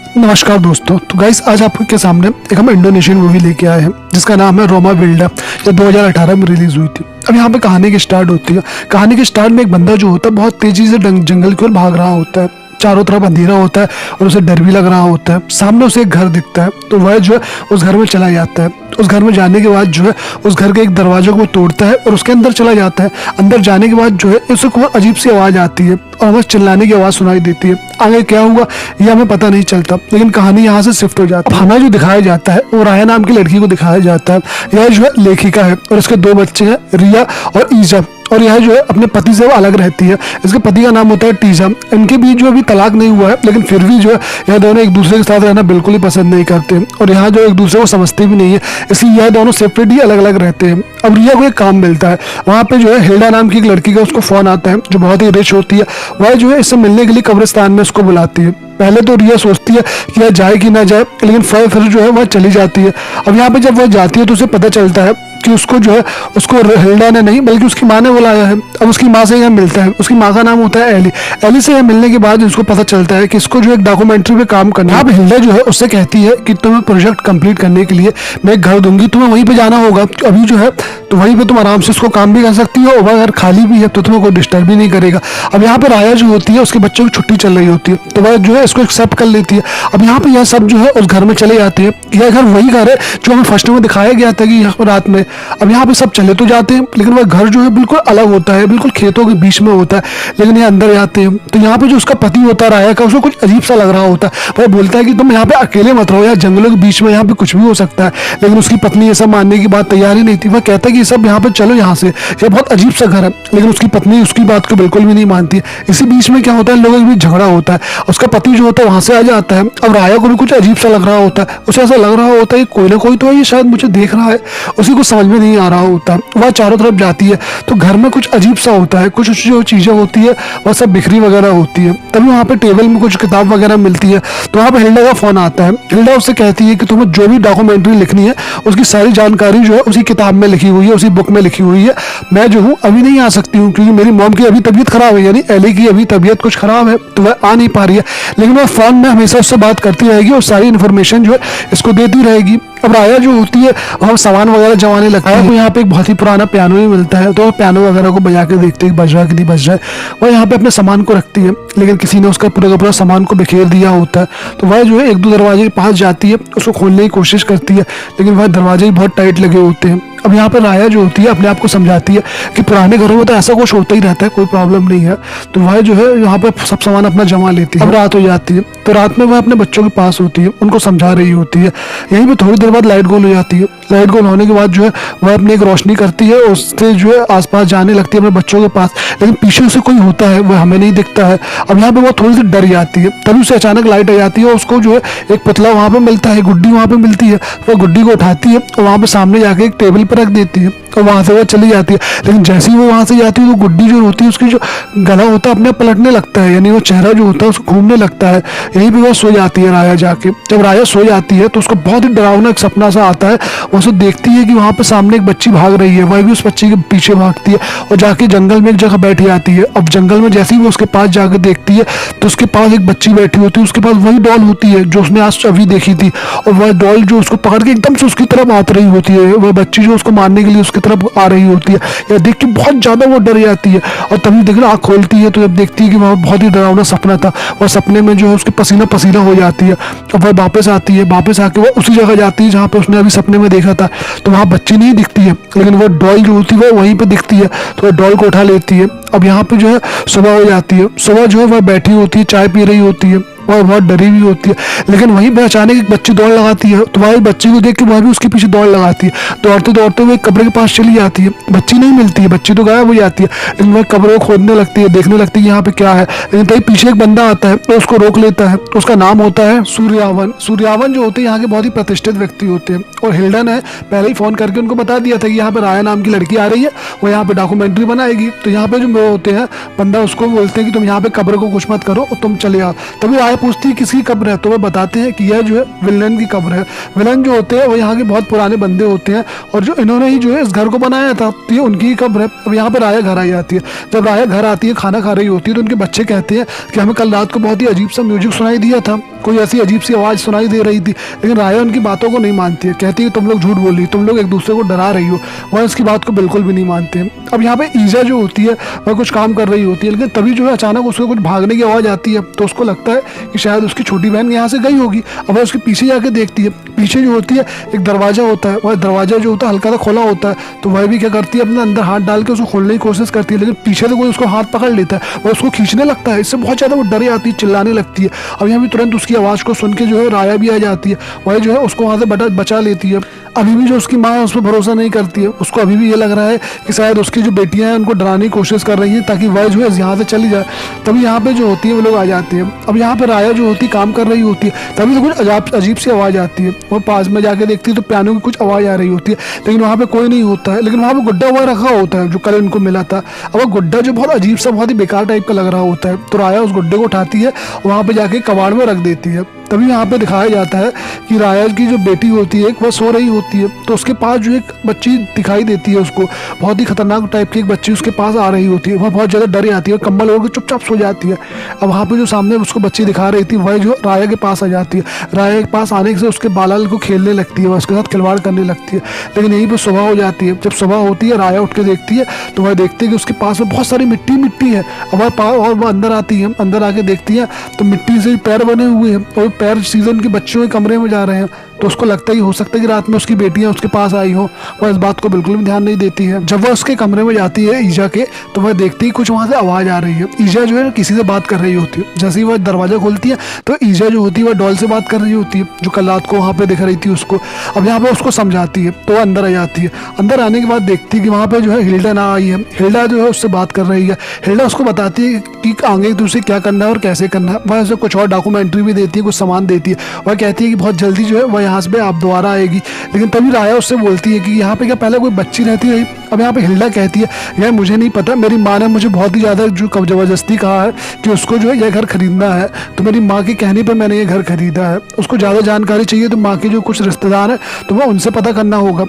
नमस्कार दोस्तों। तो गाइस आज आपके सामने एक हम इंडोनेशियन मूवी लेके आए हैं जिसका नाम है रोमा विल्डा। ये 2018 में रिलीज हुई थी। अब यहाँ पे कहानी की स्टार्ट होती है। कहानी के स्टार्ट में एक बंदा जो होता है बहुत तेजी से जंगल की ओर भाग रहा होता है। चारों तरफ अंधेरा होता है और उसे डर भी लग रहा होता है। सामने उसे एक घर दिखता है तो वह जो है उस घर में चला जाता है। उस घर में जाने के बाद जो है उस घर के एक दरवाजे को तोड़ता है और उसके अंदर चला जाता है। अंदर जाने के बाद जो है उसे कोई अजीब सी आवाज आती है और हमें चिल्लाने की आवाज सुनाई देती है। आगे क्या हुआ ये हमें पता नहीं चलता, लेकिन कहानी यहाँ से शिफ्ट हो जाती है। हमें जो दिखाया जाता है वो राया नाम की लड़की को दिखाया जाता है। यह जो है लेखिका है और इसके दो बच्चे हैं, रिया और ईजा। और यह जो है अपने पति से वो अलग रहती है। इसके पति का नाम होता है टीजा। इनके बीच जो अभी तलाक नहीं हुआ है, लेकिन फिर भी जो है यह दोनों एक दूसरे के साथ रहना बिल्कुल ही पसंद नहीं करते और यहाँ जो एक दूसरे को समझते भी नहीं है, इसलिए यह दोनों सेपरेट ही अलग अलग रहते हैं। अब रिया को एक काम मिलता है, वहाँ पे जो है हिल्डा नाम की एक लड़की का उसको फोन आता है जो बहुत ही रिच होती है। वह जो है इससे मिलने के लिए कब्रिस्तान में उसको बुलाती है। पहले तो रिया सोचती है कि यह जाए कि ना जाए, लेकिन फिर जो है वह चली जाती है। अब यहाँ पे जब वह जाती है तो उसे पता चलता है कि उसको जो है उसको हिल्डा ने नहीं बल्कि उसकी माँ ने बुलाया है। अब उसकी माँ से यह मिलता है। उसकी माँ का नाम होता है एली। एली से यह मिलने के बाद उसको पता चलता है कि इसको जो एक डॉक्यूमेंट्री पे काम करना है। अब हिल्डा जो है उससे कहती है कि तुम्हें प्रोजेक्ट कंप्लीट करने के लिए मैं एक घर दूंगी, तुम्हें वहीं पे जाना होगा अभी जो है, तो वहीं पे तुम आराम से उसको काम भी कर सकती हो और अगर खाली भी है तो तुम्हें कोई डिस्टर्ब भी नहीं करेगा। अब यहाँ पे राया जो होती है उसके बच्चों की छुट्टी चल रही होती है तो वह जो है इसको एक्सेप्ट कर लेती है। अब यहाँ पे यह सब जो है उस घर में चले जाते हैं। यह घर वही घर है जो हमें फर्स्ट में दिखाया गया था कि यहाँ रात में। अब यहाँ पे सब चले तो जाते हैं, लेकिन वह घर जो है बिल्कुल अलग होता है, बिल्कुल खेतों के बीच में होता है। लेकिन ये अंदर जाते हैं तो यहाँ पे जो उसका पति होता है राया का, उसको कुछ अजीब सा लग रहा होता है। वह बोलता है कि तुम यहाँ पे अकेले मत रहो, यार जंगलों के बीच में यहाँ पे कुछ भी हो सकता है। लेकिन उसकी पत्नी ये सब मानने की बात तैयार ही नहीं थी। वह कहता है कि सब यहाँ पे चलो यहाँ से, यह बहुत अजीब सा घर है। लेकिन उसकी पत्नी उसकी बात को बिल्कुल भी नहीं मानती है। इसी बीच में क्या होता है, लोगों के बीच झगड़ा होता है। उसका पति जो होता है वहां से आ जाता है। अब राया को भी कुछ अजीब सा लग रहा होता है। उसे ऐसा लग रहा होता है कोई ना कोई तो है, ये शायद मुझे देख रहा है। उसी को समझ में नहीं आ रहा होता। वह चारों तरफ जाती है तो घर में कुछ अजीब सा होता है। कुछ जो चीजें होती है वह सब बिखरी वगैरह होती है। तभी वहाँ पे टेबल में कुछ किताब वगैरह मिलती है तो वहाँ पे हिल्डा का फोन आता है। हिल्डा उससे कहती है कि तुम्हें जो भी डॉक्यूमेंट्री लिखनी है उसकी सारी जानकारी जो है उसी किताब में लिखी हुई है, उसी बुक में लिखी हुई है। मैं जो हूँ अभी नहीं आ सकती हूँ क्योंकि मेरी मॉम की अभी तबीयत खराब है, यानी एली की अभी तबीयत कुछ खराब है तो वह आ नहीं पा रही है। लेकिन वह फोन में हमेशा उससे बात करती रहेगी और सारी इन्फॉर्मेशन जो है इसको देती रहेगी। अब राया जो होती है वह सामान वगैरह जमाने लगता है। यहाँ पे एक बहुत ही पुराना पियानो ही मिलता है तो पियानो वगैरह को बजा के देखते हैं बज रहा है कि नहीं बज रहा है। वह यहाँ पे अपने सामान को रखती है, लेकिन किसी ने उसका पूरा का पूरा सामान को बिखेर दिया होता है। तो वह जो है एक दो दरवाजे के पास जाती है, उसको खोलने की कोशिश करती है, लेकिन वह दरवाजे ही बहुत टाइट लगे होते हैं। अब यहाँ पर राया जो होती है अपने आप को समझाती है कि पुराने घरों में तो ऐसा कुछ होता ही रहता है, कोई प्रॉब्लम नहीं है। तो वह जो है यहाँ पर सब सामान अपना जमा लेती है। अब रात हो जाती है तो रात में वह अपने बच्चों के पास होती है, उनको समझा रही होती है। यहीं पे थोड़ी देर बाद लाइट गोल हो जाती है। लाइट गोल होने के बाद जो है वह अपनी एक रोशनी करती है, उससे जो है आसपास जाने लगती है अपने बच्चों के पास, लेकिन पीछे से कोई होता है वह हमें नहीं दिखता है। अब यहाँ पे वो थोड़ी सी डर जाती है। तभी उसे अचानक लाइट आ जाती है और उसको जो है एक पुतला वहाँ पे मिलता है, गुड्डी वहाँ पे मिलती है। वह गुड्डी को उठाती है और वहाँ पे सामने जाके एक टेबल पर रख देती है और वहां से वो चली जाती है। लेकिन जैसे ही वो वहां से जाती है तो गुड्डी जो होती है उसकी जो गला होता है अपने पलटने लगता है, यानी वो चेहरा जो होता है उसको घूमने लगता है। यहीं पे वो सो जाती है राया जाके। जब राया सो जाती है तो उसको बहुत ही डरावना एक सपना सा आता है। वो उसे देखती है कि वहां पे सामने एक बच्ची भाग रही है, वह भी उस बच्ची के पीछे भागती है और जाके जंगल में एक जगह बैठ जाती है। अब जंगल में जैसे ही वो उसके पास जाकर देखती है तो उसके पास एक बच्ची बैठी होती है, उसके पास वही डॉल होती है जो उसने आज अभी देखी थी। और वह डॉल जो उसको पकड़ के एकदम से उसकी तरफ आ रही होती है। वह बच्ची जो उसको मारने के लिए उसकी तरफ आ रही होती है। यह देख के बहुत ज्यादा वो डर जाती है और तभी देखना आँख खोलती है तो जब देखती है कि वह बहुत ही डरावना सपना था। वह सपने में जो है उसकी पसीना पसीना हो जाती है और वह वापस आती है। वापस आके वह उसी जगह जाती है जहाँ पे उसने अभी सपने में देखा था। तो वहाँ बच्ची नहीं दिखती है, लेकिन वह डॉल जो होती है वह वहीं पे दिखती है। तो वह डॉल को उठा लेती है। अब यहाँ पे जो है सुबह हो जाती है। सुबह जो है वह बैठी होती है, चाय पी रही होती है और बहुत डरी हुई होती है। लेकिन वहीं पे अचानक एक बच्ची दौड़ लगाती है तो वह बच्ची को देख के वह भी उसके पीछे दौड़ लगाती है। दौड़ते दौड़ते वो एक कब्र के पास चली जाती है। बच्ची नहीं मिलती है, बच्ची तो गायब हो जाती है, लेकिन वह कब्र को खोदने लगती है, देखने लगती है कि यहाँ पे क्या है। लेकिन तभी पीछे एक बंदा आता है तो उसको रोक लेता है। उसका नाम होता है सूर्यावन। सूर्यावन जो होते हैं यहाँ के बहुत ही प्रतिष्ठित व्यक्ति होते हैं और हिल्डा ने पहले ही फोन करके उनको बता दिया था कि यहाँ पे राया नाम की लड़की आ रही है, वो यहाँ पे डॉक्यूमेंट्री बनाएगी। तो यहाँ पे जो होते हैं बंदा उसको बोलते हैं कि तुम यहाँ पे कब्र को कुछ मत करो और तुम चले आओ। तभी राया पूछती है किसकी कब्र है, तो वह बताते हैं कि यह जो है विलन की कब्र है। विलन जो होते हैं वो यहाँ के बहुत पुराने बंदे होते हैं और जो इन्होंने ही जो है इस घर को बनाया था, तो ये उनकी ही कब्र है। अब यहाँ पर राया घर आई जाती है। जब राया घर आती है, खाना खा रही होती है, तो उनके बच्चे कहते हैं कि हमें कल रात को बहुत ही अजीब सा म्यूजिक सुनाई दिया था, कोई ऐसी अजीब सी आवाज़ सुनाई दे रही थी, लेकिन राया उनकी बातों को नहीं मानती है। कहती है तुम लोग झूठ बोल रही, तुम लोग एक दूसरे को डरा रही हो। वह इसकी बात को बिल्कुल भी नहीं मानते हैं। अब यहाँ पे ईजा जो होती है वह कुछ काम कर रही होती है, लेकिन तभी जो है अचानक उसको कुछ भागने की आवाज़ आती है। तो उसको लगता है कि शायद उसकी छोटी बहन यहाँ से गई होगी। अब वह उसके पीछे जाके देखती है, पीछे जो होती है एक दरवाजा होता है, वह दरवाजा जो होता है हल्का सा खोला होता है। तो वह भी क्या करती है, अपने अंदर हाथ डाल के उसको खोलने की कोशिश करती है, लेकिन पीछे से कोई उसको हाथ पकड़ लेता है, वह उसको खींचने लगता है। इससे बहुत ज़्यादा वो डर जाती है, चिल्लाने लगती है। अब यहाँ भी तुरंत उसकी आवाज़ को सुन के जो है राया भी आ जाती है। वह जो है उसको वहाँ से बचा लेती है। अभी भी जो उसकी माँ है उस पर भरोसा नहीं करती है। उसको अभी भी ये लग रहा है कि शायद उसकी जो बेटियां हैं उनको डराने की कोशिश कर रही हैं ताकि वह जो है यहाँ से चली जाए। तभी यहाँ पे जो होती है वो लोग आ जाते हैं। अब यहाँ पे राया जो होती है काम कर रही होती है, तभी तो कुछ अजीब सी आवाज़ आती है। वो पास में जाके देखती है तो पियानो की कुछ आवाज़ आ रही होती है, लेकिन वहाँ पे कोई नहीं होता है। लेकिन वहाँ पे गुड्डा हुआ रखा होता है जो कल इनको मिला था। अब वो गुड्डा जो बहुत अजीब सा, बहुत ही बेकार टाइप का लग रहा होता है। तो राया उस गुड्डे को उठाती है, वहाँ पे जाके कबाड़ में रख देती है। तभी यहाँ पे दिखाया जाता है कि राया की जो बेटी होती है वह सो रही होती है। तो उसके पास जो एक बच्ची दिखाई देती है उसको, बहुत ही खतरनाक टाइप की एक बच्ची उसके पास आ रही होती है। वह बहुत ज़्यादा डर जाती है, कंबल ओढ़ के चुपचाप सो जाती है। अब वहाँ पे जो सामने उसको बच्ची दिखा रही थी वह जो राया के पास आ जाती है। राया के पास आने से उसके बालाल को खेलने लगती है, वह उसके साथ खिलवाड़ करने लगती है। लेकिन यहीं पर सुबह हो जाती है। जब सुबह होती है राया उठ के देखती है तो वह देखती है कि उसके पास में बहुत सारी मिट्टी है। अब वह अंदर आती है, अंदर आके देखती है तो मिट्टी से पैर बने हुए हैं और पैर सीजन के बच्चों के कमरे में जा रहे हैं। तो उसको लगता है कि हो सकता है कि रात में उसकी बेटियां उसके पास आई हो। वह इस बात को बिल्कुल भी ध्यान नहीं देती है। जब वह उसके कमरे में जाती है ईजा के, तो वह देखती है कुछ वहां से आवाज आ रही है। ईजा जो है किसी से बात कर रही होती है। जैसे ही वह दरवाजा खोलती है तो ईजा जो होती है वह डॉल से बात कर रही होती है जो कल रात को वहाँ पे दिख रही थी उसको। अब यहाँ पे उसको समझाती है तो वह अंदर आ जाती है। अंदर आने के बाद देखती है कि वहाँ पे जो है हिल्डा ना आई है। हिल्डा जो है उससे बात कर रही है। हिल्डा उसको बताती है कि आगे तुझे क्या करना है और कैसे करना है। वह उसे कुछ और डॉक्यूमेंट्री भी देती है, कुछ सामान देती है। वह कहती है कि बहुत जल्दी जो है वह यहाँ से आप दोबारा आएगी। लेकिन तभी राया उससे बोलती है कि यहाँ पे क्या पहले कोई बच्ची रहती रही। अब यहाँ पे हिल्डा कहती है यार मुझे नहीं पता, मेरी माँ ने मुझे बहुत ही ज़्यादा जो ज़बरदस्ती कहा है कि उसको जो है यह घर खरीदना है, तो मेरी माँ के कहने पे मैंने ये घर खरीदा है। उसको ज़्यादा जानकारी चाहिए तो माँ के जो कुछ रिश्तेदार हैं तो वह उनसे पता करना होगा।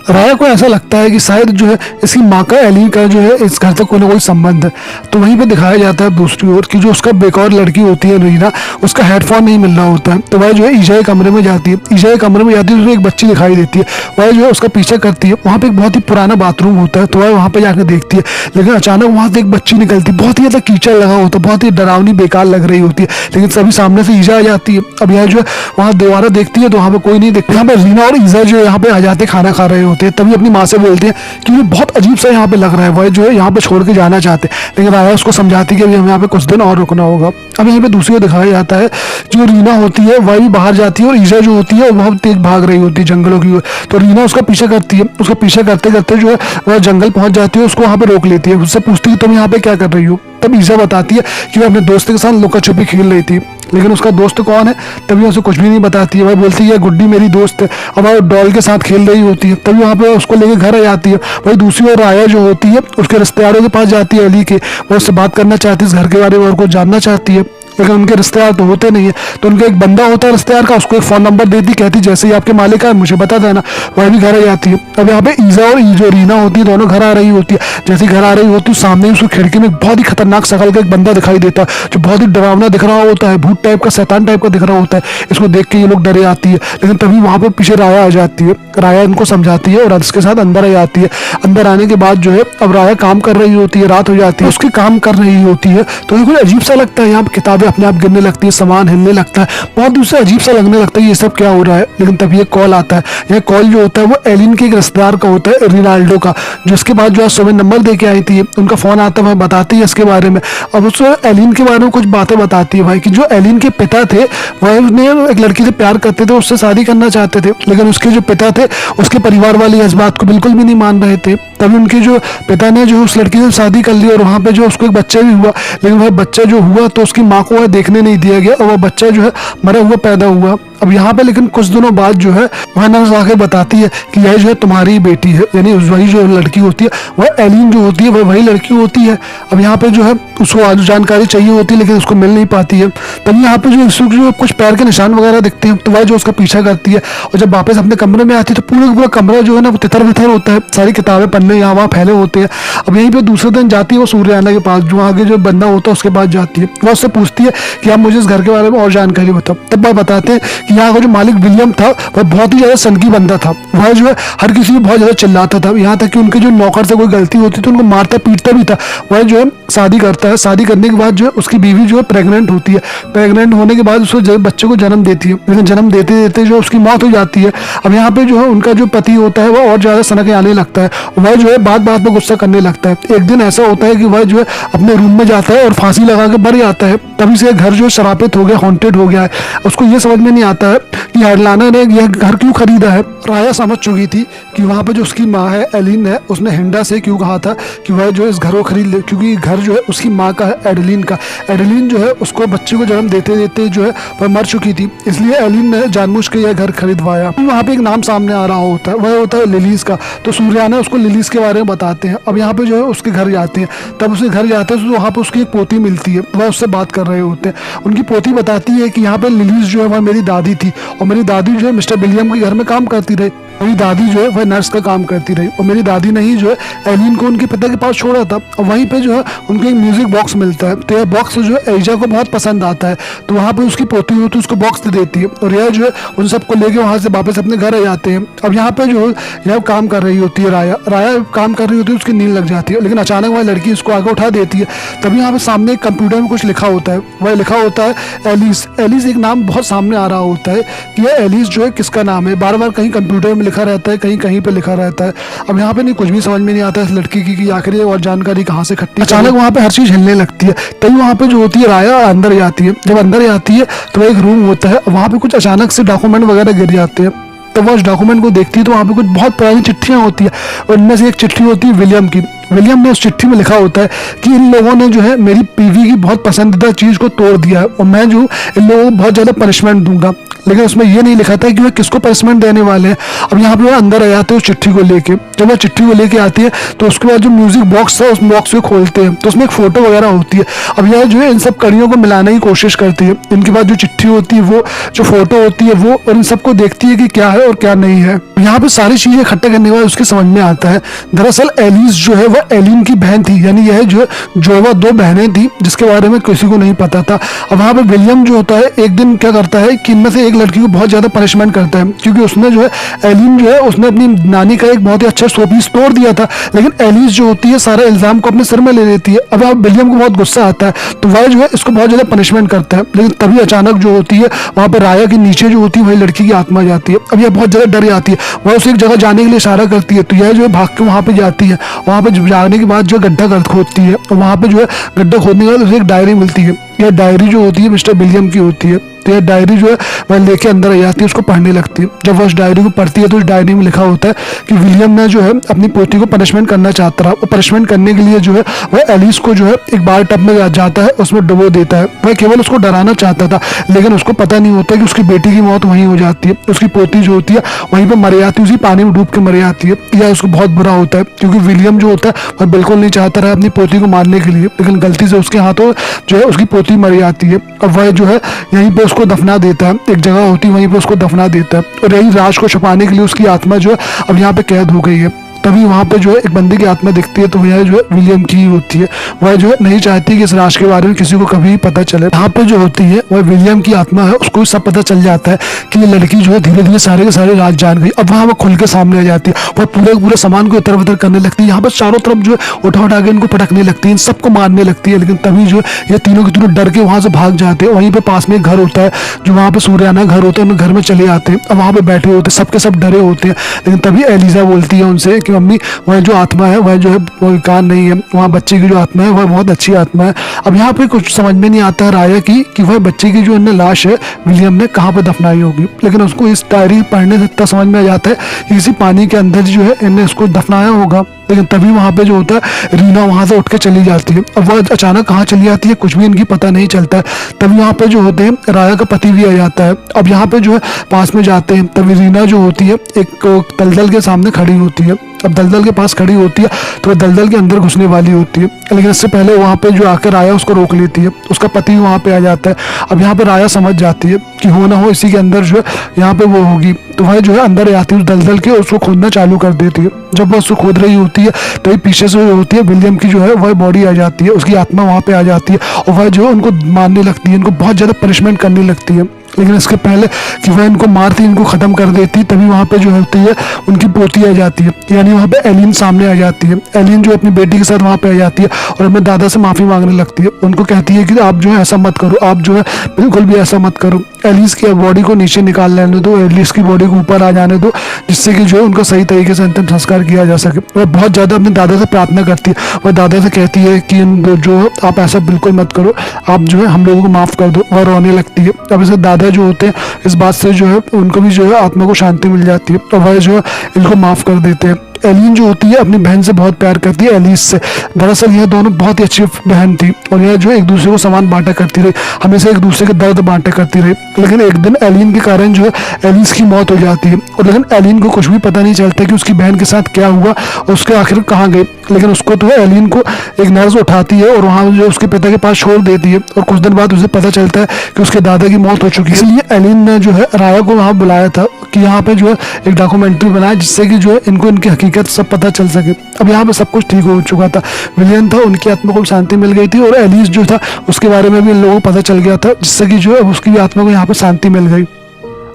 राया को ऐसा लगता है कि शायद जो है इसकी माँ का एली का जो है इस घर तक कोई ना कोई संबंध है। तो वहीं पे दिखाया जाता है दूसरी ओर कि जो उसका बेकार लड़की होती है रीना, उसका हेडफोन नहीं मिल रहा होता है। तो वह जो है ईजा के कमरे में जाती है। ईजा के कमरे में जाती है तो एक बच्ची दिखाई देती है। वह जो है उसका पीछा करती है। वहाँ पे एक बहुत ही पुराना बाथरूम होता है तो वह वहाँ पे जाकर देखती है। लेकिन अचानक वहाँ से एक बच्ची निकलती है, बहुत ही ज़्यादा कीचड़ लगा होता है, बहुत ही डरावनी बेकार लग रही होती है। लेकिन सभी सामने से ईजा आ जाती है। अब यह जो है वहाँ दोबारा देखती है तो वहाँ पे कोई नहीं दिखता। यहाँ पे रीना और ईजा जो यहाँ पे आ जाते खाना खा रहे होते हैं। तभी अपनी माँ से बोलते हैं कि मुझे बहुत अजीब सा यहाँ पे लग रहा है। वह जो है यहाँ पे छोड़ के जाना चाहते हैं, लेकिन राया उसको समझाती है कि हमें यहाँ पे कुछ दिन और रुकना होगा। अब यहाँ पे दूसरी दिखाया जाता है जो रीना होती है वह भी बाहर जाती है और ईजा जो होती है वो बहुत तेज भाग रही होती है जंगलों की ओर। तो रीना उसका पीछा करती है। उसका पीछा करते करते जो है वह जंगल पहुंच जाती है। उसको वहाँ पे रोक लेती है। उससे पूछती है तुम यहाँ पे क्या कर रही हो। तब ईजा बताती है कि वह अपने दोस्त के साथ लुका छुपी खेल रही थी, लेकिन उसका दोस्त कौन है तभी उसे कुछ भी नहीं बताती है। वह बोलती है गुड्डी मेरी दोस्त है। अब वह डॉल के साथ खेल रही होती है। तभी वहाँ पे उसको लेकर घर आ जाती है। वही दूसरी ओर राया जो होती है उसके रिश्तेदारों के पास जाती है अली के। वह उससे बात करना चाहती है, इस घर के बारे में और कुछ जानना चाहती है, लेकिन उनके रिश्तेदार तो होते नहीं है। तो उनका एक बंदा होता है रिश्तेदार का, उसको एक फ़ोन नंबर देती, कहती जैसे ही आपके मालिक आए मुझे बता देना। वह भी घर आ जाती है। अब यहाँ पे ईजा और जो रीना होती है दोनों घर आ रही होती है। जैसे घर आ रही होती है सामने उसको खिड़की में बहुत ही खतरनाक शकल का एक बंदा दिखाई देता है जो बहुत ही डरावना दिख रहा होता है, भूत टाइप का, शैतान टाइप का दिख रहा होता है। इसको देख के ये लोग डरे आती है। लेकिन तभी वहाँ पे पीछे राया आ जाती है। राया उनको समझाती है और उसके साथ अंदर आ जाती है। अंदर आने के बाद जो है अब राया काम कर रही होती है, रात हो जाती है, उसकी काम कर रही होती है। तो ये कुछ अजीब सा लगता है। यहाँ पे किताबें अपने आप गिरने लगती है, सामान हिलने लगता है, बहुत दूसरा अजीब सा लगने लगता है ये सब क्या हो रहा है। लेकिन तभी एक कॉल आता है। यह कॉल जो होता है वो एलिन के एक रिश्तेदार का होता है, रिनाल्डो का, जिसके बाद जो आज सुबह नंबर दे के आई थी। उनका फोन आता है, वह बताती है इसके बारे में। अब उसको एलिन के बारे में कुछ बातें बताती है भाई कि जो एलिन के पिता थे वह एक लड़की से प्यार करते थे, उससे शादी करना चाहते थे, लेकिन उसके जो पिता थे उसके परिवार वाले इस बात को बिल्कुल भी नहीं मान रहे थे। तभी उनके जो पिता ने जो उस लड़की से शादी कर ली और वहाँ पे जो उसको एक बच्चा भी हुआ, लेकिन वह बच्चा जो हुआ तो उसकी माँ को वह देखने नहीं दिया गया और वह बच्चा जो है मरा हुआ पैदा हुआ। अब यहाँ पे लेकिन कुछ दिनों बाद जो है वह नर्स आके बताती है कि यह जो है तुम्हारी बेटी है, यानी वही जो लड़की होती है वह एलिन जो होती है वह वही लड़की होती है। अब यहाँ पे जो है उसको आज जानकारी चाहिए होती है लेकिन उसको मिल नहीं पाती है। तभी यहाँ पे जो इसको जो कुछ पैर के निशान वगैरह दिखते हैं तो वह जो उसका पीछा करती है, और जब वापस अपने कमरे में आती है तो पूरा का पूरा कमरा जो है ना वो तितर बितर होता है, सारी किताबें पन्ने यहाँ वहाँ फैले होते हैं। अब यहीं पे दूसरे दिन जाती है वो सूर्याना के पास, जो आगे जो बंदा होता है उसके पास जाती है। वह उससे पूछती है कि आप मुझे इस घर के बारे में और जानकारी बताओ। तब वह बताते हैं कि यहाँ का जो मालिक विलियम था वह बहुत ही ज्यादा सनकी बंदा था। वह जो है हर किसी को बहुत ज्यादा चिल्लाता था, यहाँ तक कि उनके जो नौकर से कोई गलती होती तो उनको मारता पीटता भी था। वह जो है शादी करता है, शादी करने के बाद जो है उसकी बीवी जो है प्रेग्नेंट होती है। प्रेग्नेंट होने के बाद उसको बच्चे को जन्म देती है, लेकिन जन्म देते देते जो उसकी मौत हो जाती है। अब यहाँ पे जो है उनका जो पति होता है वह और ज्यादा सनक आने लगता है। वह जो है बात बात में गुस्सा करने लगता है। एक दिन ऐसा होता है कि वह जो है अपने रूम में जाता है और फांसी लगा के मर जाता है। तभी से घर जो शरापित हो गया, हॉन्टेड हो गया है। उसको ये समझ में नहीं आता है कि एडलाना ने यह घर क्यों खरीदा है। राया समझ चुकी थी कि वहाँ पे जो उसकी माँ है एलिन है, उसने हिंडा से क्यों कहा था कि वह जो इस घर को खरीद ले, क्योंकि घर जो है उसकी माँ का है, एडलिन का। एडलिन जो है उसको बच्चे को जन्म देते देते जो है वह मर चुकी थी, इसलिए एलिन ने जानबूझ के यह घर खरीदवाया। वहाँ पे एक नाम सामने आ रहा होता है, वह होता है लिलीज का। तो सूर्याना उसको लिलीज के बारे में बताते हैं। अब यहाँ पे जो है उसके घर जाते हैं, तब उसके घर जाते हैं तो वहाँ पे उसकी एक पोती मिलती है। वह उससे बात कर रहे होते हैं। उनकी पोती बताती है कि यहाँ पे लिलीज जो है वह मेरी दादी थी, और मेरी दादी जो है मिस्टर विलियम के घर में काम करती रही। मेरी दादी जो है वह नर्स का काम करती रही, और मेरी दादी ने ही जो है एलिन को उनके पिता के पास छोड़ा था। और वहीं पे जो है उनको एक म्यूजिक बॉक्स मिलता है। तो यह बॉक्स जो है एजा को बहुत पसंद आता है, तो वहाँ पे उसकी पोती होती है उसको बॉक्स दे देती है, और यह जो है उन सबको लेके वहाँ से वापस अपने घर आ जाते हैं। अब यहाँ पे जो यह काम कर रही होती है राया काम कर रही होती है, उसकी नींद लग जाती है, लेकिन अचानक वह लड़की उसको आगे उठा देती है। तभी यहाँ पे सामने कंप्यूटर में कुछ लिखा होता है, वह लिखा होता है एलिस। एलिस एक नाम बहुत सामने आ रहा होता है कि यह एलिस जो है किसका नाम है। बार बार कहीं कंप्यूटर में लिखा रहता है, कहीं कहीं पे लिखा रहता है। अब यहाँ पे नहीं कुछ भी समझ में नहीं आता इस लड़की की कि आखिर ये और जानकारी कहाँ से इकट्ठी। अचानक वहाँ पे हर चीज हिलने लगती है। तभी वहाँ पे जो होती है राया अंदर जाती है। जब अंदर जाती है तो एक रूम होता है, वहाँ पे कुछ अचानक से डॉक्यूमेंट वगैरह गिर जाते हैं। तो वह उस डॉक्यूमेंट को देखती है तो वहाँ पे कुछ बहुत पुरानी चिट्ठियाँ होती है, और इनमें से एक चिट्ठी होती है विलियम की। विलियम ने उस चिट्ठी में लिखा होता है कि इन लोगों ने जो है मेरी बीवी की बहुत पसंदीदा चीज को तोड़ दिया है, और मैं जो इन लोगों को बहुत ज्यादा पनिशमेंट दूंगा। लेकिन उसमें ये नहीं लिखा था कि वह किसको पनिशमेंट देने वाले हैं। अब यहाँ पे वो अंदर आ जाते हैं उस चिट्ठी को लेके। जब वह चिट्ठी को लेके आती है तो उसके बाद जो म्यूजिक बॉक्स है उस बॉक्स को खोलते हैं तो उसमें एक फोटो वगैरह होती है। अब यह जो है इन सब कड़ियों को मिलाने की कोशिश करती है। इनके बाद जो चिट्ठी होती है, वो जो फोटो होती है वो, और इन सबको देखती है कि क्या है और क्या नहीं है। यहाँ पे सारी चीजें इकट्ठा करने के बाद उसके समझ में आता है दरअसल एलिस जो है वह एलिन की बहन थी, यानी यह जो वह दो बहनें थी जिसके बारे में किसी को नहीं पता था। अब वहाँ पे विलियम जो होता है एक दिन क्या करता है कि इनमें से एक लड़की को बहुत ज्यादा पनिशमेंट करता है, क्योंकि उसने जो है एलिन जो है उसने अपनी नानी का एक बहुत ही अच्छा शोपीस तोड़ दिया था, लेकिन एलिस जो होती है सारा इल्जाम को अपने सिर में ले लेती है। अब विलियम को बहुत गुस्सा आता है तो वह जो है इसको बहुत ज्यादा पनिशमेंट करता है। लेकिन तभी अचानक जो होती है वहाँ पे राया के नीचे जो होती है वही लड़की की आत्मा जाती है। अब यह बहुत ज्यादा डर जाती है, वह उसे एक जगह जाने के लिए इशारा करती है, तो यह जो है भाग के वहाँ पे जाती है। वहाँ पे जाने के बाद जो गड्ढा खोदती है, और वहाँ पे जो है गड्ढा खोदने के बाद उसे एक डायरी मिलती है। यह डायरी जो होती है मिस्टर विलियम की होती है। तो यह डायरी जो है वह लेके अंदर आ जाती है, उसको पढ़ने लगती है। जब वह उस डायरी को पढ़ती है तो उस डायरी में लिखा होता है कि विलियम ने जो है अपनी पोती को पनिशमेंट करना चाहता था। वो पनिशमेंट करने के लिए जो है वह एलिस को जो है एक बार टब में जाता है, उसमें डुबो देता है। वह केवल उसको डराना चाहता था, लेकिन उसको पता नहीं होता कि उसकी बेटी की मौत वहीं हो जाती है। उसकी पोती जो होती है वहीं पर मर जाती है, उसी पानी में डूब के मर जाती है। यह उसको बहुत बुरा होता है, क्योंकि विलियम जो होता है वह बिल्कुल नहीं चाहता रहा अपनी पोती को मारने के लिए, लेकिन गलती से उसके हाथों जो है उसकी पोती मर जाती है। अब वह जो है यहीं पे उसको दफना देता है, एक जगह होती है वहीं पे उसको दफना देता है। और यही राज को छुपाने के लिए उसकी आत्मा जो है अब यहाँ पे कैद हो गई है। तभी वहाँ पे जो है एक बंदे की आत्मा दिखती है, तो वह जो है विलियम की होती है। वह जो है नहीं चाहती कि इस राज के बारे में किसी को कभी पता चले। यहाँ पे जो होती है वह विलियम की आत्मा है, उसको सब पता चल जाता है कि ये लड़की जो है धीरे धीरे सारे के सारे राज जान गई। अब वहाँ वो खुल के सामने आ जाती है, वह पूरे सामान को इधर उधर करने लगती है। यहाँ पर चारों तरफ जो है उठा उठा के इनको पटकने लगती है, इन सबको मारने लगती है। लेकिन तभी जो है ये तीनों के तीनों डर के वहाँ से भाग जाते हैं। वहीं पे पास में एक घर होता है, जो वहाँ पे सूर्याना घर होता है, उन घर में चले आते हैं। अब वहाँ पे बैठे होते हैं, सबके सब डरे होते हैं। लेकिन तभी एलिजा बोलती है उनसे कि मम्मी वह जो आत्मा है वह जो है वो विकार नहीं है, वहाँ बच्चे की जो आत्मा है वह बहुत अच्छी आत्मा है। अब यहाँ पे कुछ समझ में नहीं आता है राया की कि वह बच्चे की जो इन्हें लाश है विलियम ने कहाँ पे दफनाई होगी। लेकिन उसको इस डायरी पढ़ने से इतना समझ में आ जाता है कि किसी पानी के अंदर जो है इन्हें उसको दफनाया होगा। लेकिन तभी वहाँ पे जो होता है रीना वहाँ से उठ के चली जाती है। अब वह अचानक कहाँ चली जाती है कुछ भी इनकी पता नहीं चलता है। तभी वहाँ पे जो होते हैं राया का पति भी आ जाता है। अब यहाँ पे जो है पास में जाते हैं, तभी रीना जो होती है एक दलदल के सामने खड़ी होती है। अब दलदल के पास खड़ी होती है तो वह दलदल के अंदर घुसने वाली होती है, लेकिन इससे पहले वहाँ पे जो आकर राया उसको रोक लेती है। उसका पति वहाँ पे आ जाता है। अब यहाँ पे राया समझ जाती है कि हो ना हो इसी के अंदर जो है यहाँ पे वो होगी, तो वह जो है अंदर आती है उस दलदल के, उसको खोदना चालू कर देती है। जब वह उसको खोद रही होती है तो पीछे से जो होती है विलियम की जो है वह बॉडी आ जाती है, उसकी आत्मा वहाँ पे आ जाती है और वह जो है उनको मारने लगती है, इनको बहुत ज़्यादा पनिशमेंट करने लगती है। लेकिन इसके पहले कि वह इनको मारती, इनको ख़त्म कर देती, तभी वहाँ पे जो होती है उनकी पोती आ जाती है, यानी वहाँ पे एलिन सामने आ जाती है। एलिन जो अपनी बेटी के साथ वहाँ पे आ जाती है और अपने दादा से माफ़ी मांगने लगती है। उनको कहती है कि आप जो है ऐसा मत करो, आप जो है बिल्कुल भी ऐसा मत करो, एलिस की बॉडी को नीचे निकाल लेने दो, एलिस की बॉडी को ऊपर आ जाने दो, जिससे कि जो है उनका सही तरीके से अंतिम संस्कार किया जा सके। वह बहुत ज़्यादा अपने दादा से प्रार्थना करती है। वह दादा से कहती है कि जो आप ऐसा बिल्कुल मत करो, आप जो है हम लोगों को माफ़ कर दो। वह रोने लगती है। अब इसे दादा जो होते हैं इस बात से जो है उनको भी जो है आत्मा को शांति मिल जाती है और वह जो है इनको माफ़ कर देते हैं। एलिन जो होती है अपनी बहन से बहुत प्यार करती है, एलिस से। दरअसल यह दोनों बहुत ही अच्छी बहन थी और यह जो एक दूसरे को सामान बांटा करती रही, हमेशा एक दूसरे के दर्द बांटा करती रही। लेकिन एक दिन एलिन के कारण जो है एलिस की मौत हो जाती है और लेकिन एलिन को कुछ भी पता नहीं चलता कि उसकी बहन के साथ क्या हुआ और उसके आखिर कहाँ गई। लेकिन उसको तो एलिन को एक नर्स उठाती है और वहाँ जो उसके पिता के पास छोड़ देती है और कुछ दिन बाद उसे पता चलता है कि उसके दादा की मौत हो चुकी है। इसलिए एलिन ने जो है राया को वहाँ बुलाया था कि यहाँ पे जो है एक डॉक्यूमेंट्री बनाए, जिससे कि जो है इनको इनकी हकीकत सब पता चल सके। अब यहाँ पे सब कुछ ठीक हो चुका था। विलियन था, उनकी आत्मा को शांति मिल गई थी और एलिस जो था उसके बारे में भी इन लोगों को पता चल गया था, जिससे कि जो है उसकी भी आत्मा को यहाँ पे शांति मिल गई।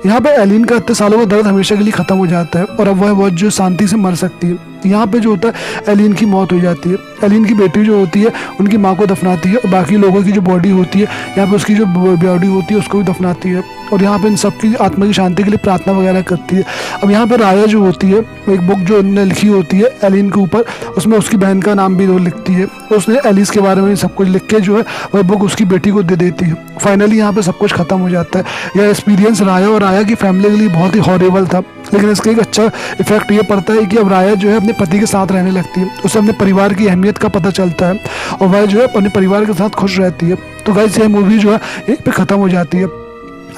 यहाँ पे एलिन का इतने सालों का दर्द हमेशा के लिए खत्म हो जाता है और अब वह जो शांति से मर सकती है। यहाँ पे जो होता है एलिन की मौत हो जाती है। एलिन की बेटी जो होती है उनकी माँ को दफनाती है और बाकी लोगों की जो बॉडी होती है यहाँ पे उसकी जो बॉडी होती है उसको भी दफनाती है और यहाँ पे इन सबकी आत्मा की शांति के लिए प्रार्थना वगैरह करती है। अब यहाँ पे राया जो होती है एक बुक जो उन्होंने लिखी होती है एलिन के ऊपर, उसमें उसकी बहन का नाम भी वो लिखती है। उसने एलिस के बारे में सब कुछ लिख के जो है वह बुक उसकी बेटी को दे देती है। फाइनली यहाँ पे सब कुछ खत्म हो जाता है। यह एक्सपीरियंस राया और राया की फैमिली के लिए बहुत ही हॉरेबल था, लेकिन इसका एक अच्छा इफेक्ट ये पड़ता है कि अब राया जो है अपने पति के साथ रहने लगती है। उसे अपने परिवार की अहमियत का पता चलता है और वह जो है अपने परिवार के साथ खुश रहती है। तो गाइस यह मूवी जो है यहीं पे ख़त्म हो जाती है।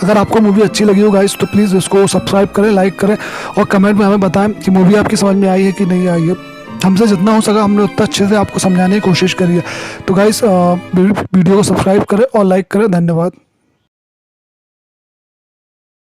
अगर आपको मूवी अच्छी लगी हो गाइस तो प्लीज़ इसको सब्सक्राइब करें, लाइक करें और कमेंट में हमें बताएं कि मूवी आपकी समझ में आई है कि नहीं आई है। हमसे जितना हो सका हमने उतना अच्छे से आपको समझाने की कोशिश करी है। तो गाइस वीडियो को सब्सक्राइब करें और लाइक करें। धन्यवाद।